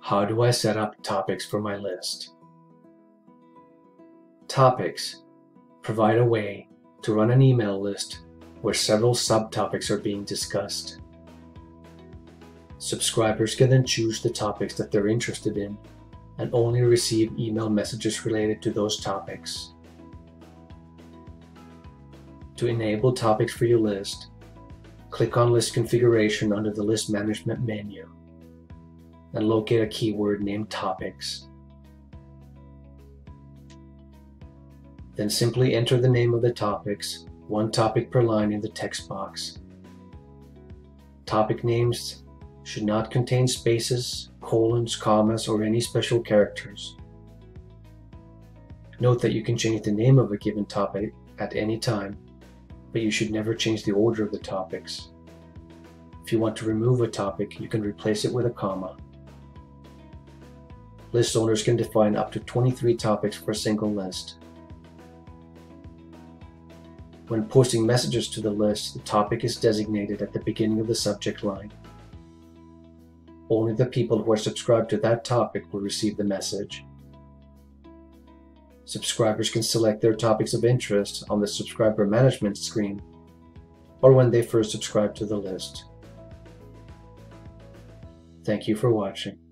How do I set up topics for my list? Topics provide a way to run an email list where several subtopics are being discussed. Subscribers can then choose the topics that they're interested in and only receive email messages related to those topics. To enable topics for your list, click on List Configuration under the List Management menu and locate a keyword named Topics. Then simply enter the name of the topics, one topic per line in the text box. Topic names should not contain spaces, colons, commas, or any special characters. Note that you can change the name of a given topic at any time, but you should never change the order of the topics. If you want to remove a topic, you can replace it with a comma. List owners can define up to 23 topics for a single list. When posting messages to the list, the topic is designated at the beginning of the subject line. Only the people who are subscribed to that topic will receive the message. Subscribers can select their topics of interest on the subscriber management screen or when they first subscribe to the list. Thank you for watching.